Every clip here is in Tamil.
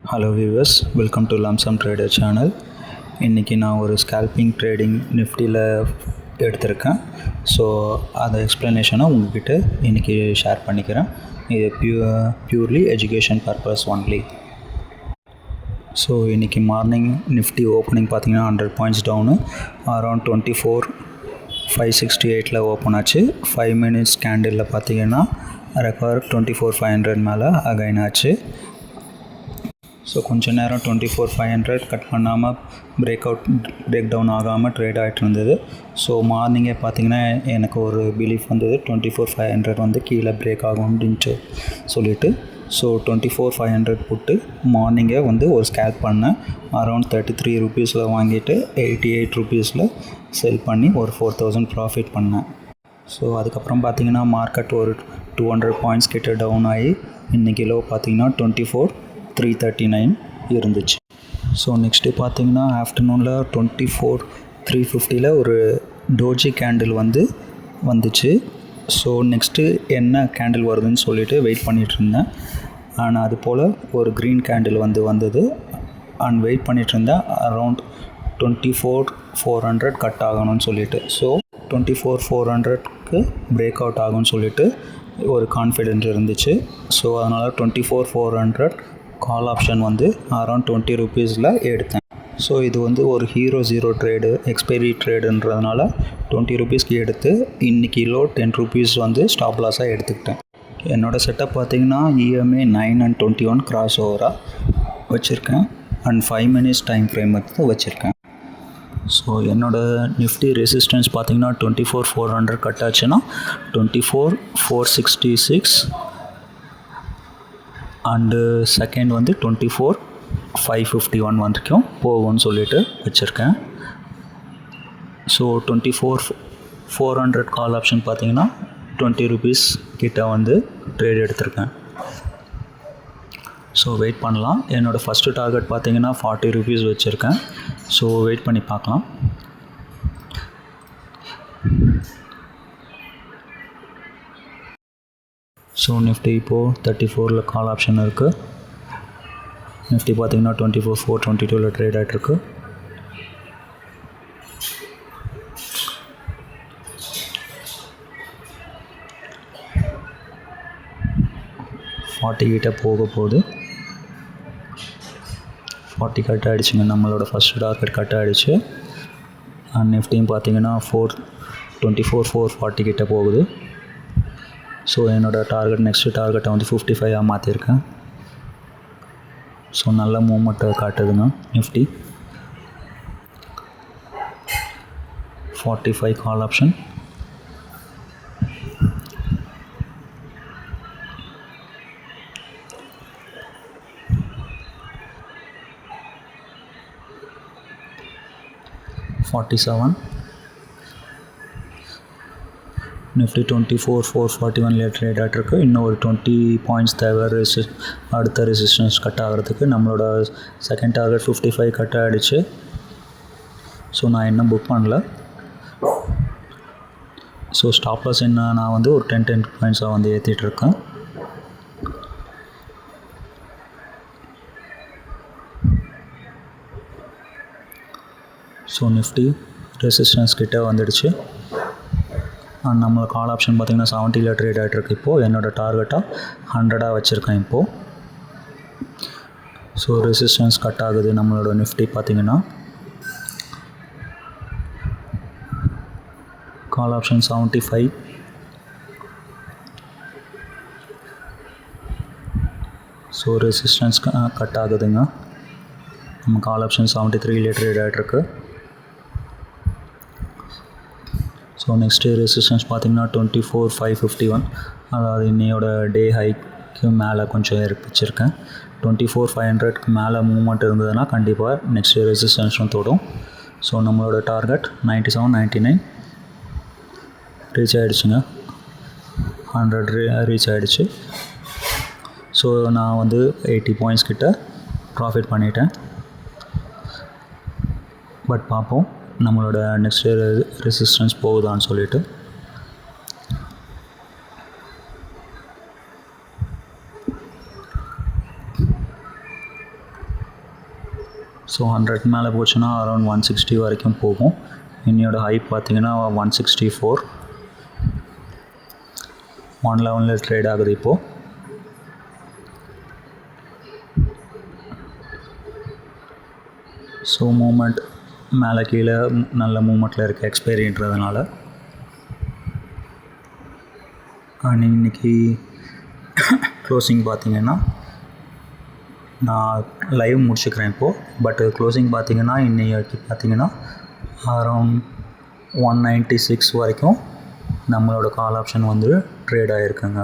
Hello viewers, welcome to lump sum trader channel. இன்றைக்கி நான் ஒரு ஸ்கேல்பிங் ட்ரேடிங் நிஃப்டியில் எடுத்திருக்கேன். ஸோ அந்த எக்ஸ்ப்ளனேஷனை உங்கள்கிட்ட இன்றைக்கி ஷேர் பண்ணிக்கிறேன். இது purely education purpose only. So இன்றைக்கி மார்னிங் நிஃப்டி ஓப்பனிங் பார்த்திங்கன்னா 100 பாயிண்ட்ஸ் டவுனு, அரௌண்ட் 24,568 ஓப்பன் ஆச்சு. 5 மினிட்ஸ் கேண்டிலில் பார்த்திங்கன்னா ரெக்கார்ட் 24,500 மேலே அகைன் ஆச்சு. ஸோ கொஞ்சம் நேரம் 24,500 கட் பண்ணாமல் பிரேக் டவுன் ஆகாமல் ட்ரேட் ஆகிட்டு இருந்தது. ஸோ மார்னிங்கே பார்த்திங்கன்னா எனக்கு ஒரு பிலீஃப் வந்தது 24,500 வந்து கீழே பிரேக் ஆகும் அப்படின்ட்டு சொல்லிவிட்டு, ஸோ 24,500 போட்டு மார்னிங்கே வந்து ஒரு ஸ்கேல்ப் பண்ணேன். அரௌண்ட் 33 ருபீஸில் வாங்கிட்டு 88 ருபீஸில் செல் பண்ணி ஒரு 4,000 ப்ராஃபிட் பண்ணேன். ஸோ அதுக்கப்புறம் பார்த்திங்கன்னா மார்க்கெட் ஒரு 200 பாயிண்ட்ஸ் கிட்ட டவுன் ஆகி இன்றைக்கி லோ பார்த்திங்கன்னா 24,339 இருந்துச்சு. ஸோ நெக்ஸ்ட்டு பார்த்திங்கன்னா ஆஃப்டர்நூனில் 24,350 ஒரு டோஜி கேண்டில் வந்துச்சு. ஸோ நெக்ஸ்ட்டு என்ன கேண்டில் வருதுன்னு சொல்லிட்டு வெயிட் பண்ணிகிட்டு இருந்தேன். ஆனால் அது போல் ஒரு க்ரீன் கேண்டில் வந்தது அண்ட் வெயிட் பண்ணிகிட்டு இருந்தேன். அரௌண்ட் 24,400 கட் ஆகணும்னு சொல்லிட்டு. ஸோ 24,400க்கு பிரேக் அவுட் ஆகும்னு சொல்லிட்டு ஒரு கான்ஃபிடென்ட் இருந்துச்சு. ஸோ அதனால் 24,400 கால் ஆப்ஷன் அரௌண்ட் 20 ருபீஸில் எடுத்தேன். ஸோ இது ஒரு ஹீரோ ஜீரோ ட்ரேடு, எக்ஸ்பைரி ட்ரேடுன்றதுனால 20 ருபீஸ்க்கு எடுத்து இன்றைக்கி லோ 10 ருபீஸ் ஸ்டாப் லாஸாக எடுத்துக்கிட்டேன். என்னோடய செட்டப் பார்த்திங்கன்னா EMA 9 and 21 கிராஸ் ஓவராக வச்சுருக்கேன் அண்ட் 5 மினிட்ஸ் டைம் ஃப்ரேம் வச்சுருக்கேன். ஸோ என்னோடய நிஃப்டி ரெசிஸ்டன்ஸ் பார்த்திங்கன்னா 24,400 கட் ஆச்சுன்னா 24,466 அண்டு செகண்ட் 24,551 வரைக்கும் போகும்னு சொல்லிட்டு வச்சுருக்கேன். ஸோ 24,400 கால் ஆப்ஷன் பார்த்திங்கன்னா 20 ருபீஸ் கிட்ட ட்ரேட் எடுத்திருக்கேன். ஸோ வெயிட் பண்ணலாம். என்னோடய ஃபஸ்ட்டு டார்கெட் பார்த்திங்கன்னா 40 ருபீஸ் வச்சுருக்கேன். ஸோ வெயிட் பண்ணி பார்க்கலாம். ஸோ நிஃப்டி இப்போது 34 கால் ஆப்ஷன் இருக்குது. நிஃப்டி பார்த்திங்கன்னா 24,422 ட்ரேட் ஆகிட்டுருக்கு. கிட்ட போக போகுது. 40 கட் ஆகிடுச்சுங்க. நம்மளோட ஃபஸ்ட்டு டார்கெட் கட் ஆகிடுச்சு. அண்ட் நிஃப்டியும் பார்த்திங்கன்னா 24,440 கிட்ட போகுது. ஸோ என்னோடய டார்கெட் நெக்ஸ்ட்டு டார்கெட்டை 55 மாற்றிருக்கேன். ஸோ நல்ல மூமெண்ட்டை காட்டுதுங்க Nifty. 45 call option. Nifty 24,441 trade ஆகிட்டுருக்கு. இன்னும் ஒரு 20 பாயிண்ட்ஸ் தேவை அடுத்த ரெசிஸ்டன்ஸ் கட் ஆகிறதுக்கு. நம்மளோட செகண்ட் டார்கெட் 55 கட் ஆகிடுச்சு. ஸோ நான் இன்னும் புக் பண்ணல. ஸோ ஸ்டாப் லாஸ் என்ன நான் ஒரு 10 பாயிண்ட்ஸாக ஏற்றிட்டுருக்கேன். ஸோ நிஃப்டி ரெசிஸ்டன்ஸ் கிட்டே வந்துடுச்சு. அண்ட் நம்ம கால் ஆப்ஷன் பார்த்திங்கன்னா 70 ட்ரேட் ஆகிட்டுருக்கு. இப்போது என்னோடய டார்கெட்டாக 100 வச்சுருக்கேன் இப்போது. ஸோ ரெசிஸ்டன்ஸ் கட் ஆகுது நம்மளோட நிஃப்டி பார்த்திங்கன்னா. Call option 75. So resistance cut ஆகுதுங்க. நம்ம கால் ஆப்ஷன் 73 ட்ரேட் ஆகிட்டுருக்கு. ஸோ நெக்ஸ்ட்டு ரெசிஸ்டன்ஸ் பார்த்திங்கன்னா 24,551. அதாவது இன்னையோட டே ஹைக்கு மேலே கொஞ்சம் வச்சுருக்கேன். 24,500க்கு மேலே மூவ்மெண்ட் இருந்ததுன்னா கண்டிப்பாக நெக்ஸ்ட்டு ரெசிஸ்டன்ஸும் தொடும். ஸோ நம்மளோட டார்கெட் 97, 99 ரீச் ஆகிடுச்சுங்க. 100 ரீச் ஆகிடுச்சு. ஸோ நான் 80 பாயிண்ட்ஸ் கிட்ட ப்ராஃபிட் பண்ணிட்டேன். பட் பார்ப்போம் நம்மளோட நெக்ஸ்ட் ரெசிஸ்டன்ஸ் போகுதான்னு சொல்லிட்டு. ஸோ 100 மேலே போச்சுன்னா அரௌண்ட் 160 வரைக்கும் போகும். இன்னையோட ஹை பார்த்தீங்கன்னா 164, 111 ட்ரேட் ஆகுது இப்போது. ஸோ மூமெண்ட் மேலே கீழே நல்ல மூமெண்ட்டில் இருக்குது எக்ஸ்பைரின்றதுனால. அண்ட் இன்றைக்கி க்ளோசிங் பார்த்திங்கன்னா நான் லைவ் முடிச்சுக்கிறேன் இப்போது. பட் க்ளோசிங் பார்த்திங்கன்னா இன்னைக்கு பார்த்திங்கன்னா அரௌண்ட் 196 வரைக்கும் நம்மளோட கால் ஆப்ஷன் வந்து ட்ரேட் ஆகிருக்குங்க.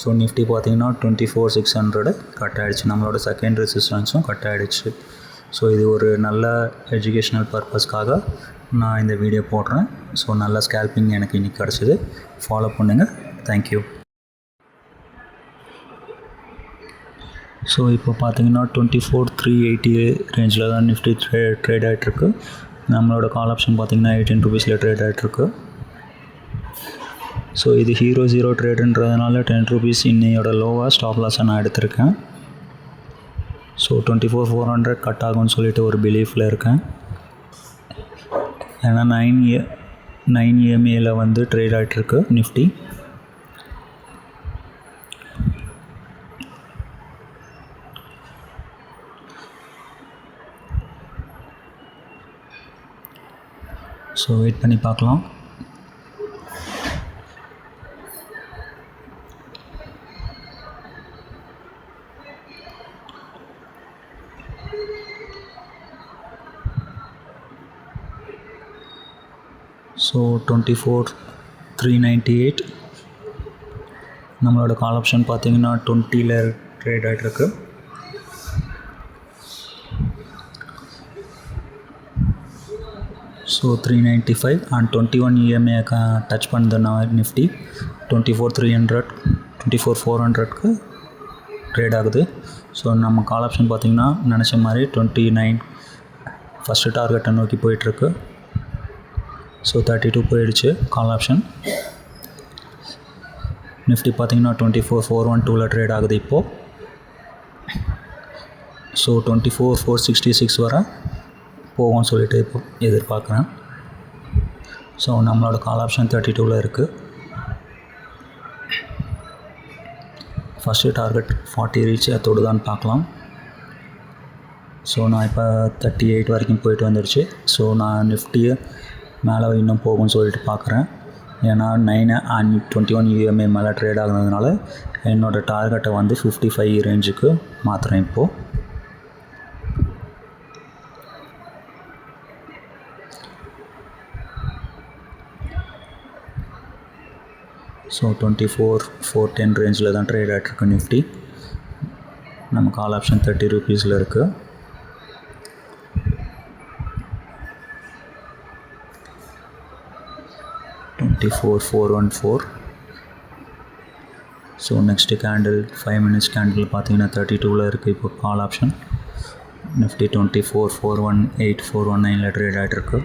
ஸோ நிஃப்டி பார்த்திங்கன்னா 24,600 கட் ஆகிடுச்சு. நம்மளோட செகண்ட் ரெசிஸ்டன்ஸும் கட் ஆகிடுச்சு. ஸோ இது ஒரு நல்ல எஜுகேஷ்னல் பர்பஸ்க்காக நான் இந்த வீடியோ போடுறேன். ஸோ நல்ல ஸ்கேல்பிங் எனக்கு இன்றைக்கி கிடச்சிது. ஃபாலோ பண்ணுங்கள். தேங்க்யூ. ஸோ இப்போ பார்த்தீங்கன்னா 24,380 ரேஞ்சில் தான் நிஃப்டி ட்ரேட் ஆகிட்ருக்கு. நம்மளோட கால் ஆப்ஷன் பார்த்திங்கன்னா 18 ருபீஸில் ட்ரேட் ஆகிட்ருக்கு. ஸோ இது ஹீரோ ஜீரோ ட்ரேடுன்றதுனால 10 ருபீஸ் இன்னையோட லோவாக ஸ்டாப் லாஸை நான் எடுத்திருக்கேன். ஸோ 24,400 கட் ஆகும்னு சொல்லிட்டு ஒரு பிலீஃபில் இருக்கேன். ஏன்னா 9 EMAயில் வந்து ட்ரேட் ஆகிட்ருக்கு நிஃப்டி. ஸோ வெயிட் பண்ணி பார்க்கலாம். ஸோ 24,398 நம்மளோட கால் ஆப்ஷன் பார்த்திங்கன்னா 20ல் ட்ரேட் ஆகிட்ருக்கு. ஸோ 395 அண்ட் 21 EMA டச் பண்ணுதுன்னா நிஃப்டி 24,300 24,400க்கு ட்ரேட் ஆகுது. ஸோ நம்ம கால் ஆப்ஷன் பார்த்திங்கன்னா நினச்ச மாதிரி 29 ஃபஸ்ட்டு டார்கெட்டை நோக்கி போயிட்டுருக்கு. ஸோ 32 போயிடுச்சு கால் ஆப்ஷன். நிஃப்டி பார்த்திங்கன்னா 24,412ல் ட்ரேட் ஆகுது இப்போது. ஸோ 24,466 வரை போகும்னு சொல்லிட்டு இப்போ எதிர்பார்க்குறேன். ஸோ நம்மளோட கால் ஆப்ஷன் 32ல் இருக்குது. ஃபஸ்ட்டு டார்கெட் 40 ரீச் தொடுதான்னு பார்க்கலாம். ஸோ நான் இப்போ 38 வரைக்கும் போயிட்டு வந்துடுச்சு. ஸோ நான் நிஃப்டியை மேலே இன்னும் போகும்னு சொல்லிட்டு பார்க்குறேன். ஏன்னா 9 and 21 EMA மேலே ட்ரேட் ஆகுனதுனால என்னோடய டார்கெட்டை வந்து 55 ரேஞ்சுக்கு மாற்றுறேன் இப்போது. ஸோ 24,410 ரேஞ்சில் தான் ட்ரேட் ஆகிட்ருக்கு நிஃப்டி. நம்ம கால் ஆப்ஷன் 30 ருபீஸில் இருக்குது. $24,414. So next candle 5 minutes candle பார்த்தீங்கன்னா 32ல் இருக்குது இப்போ கால் ஆப்ஷன். நிஃப்டி 24,418 419ல் ட்ரேட் ஆகிட்ருக்கு.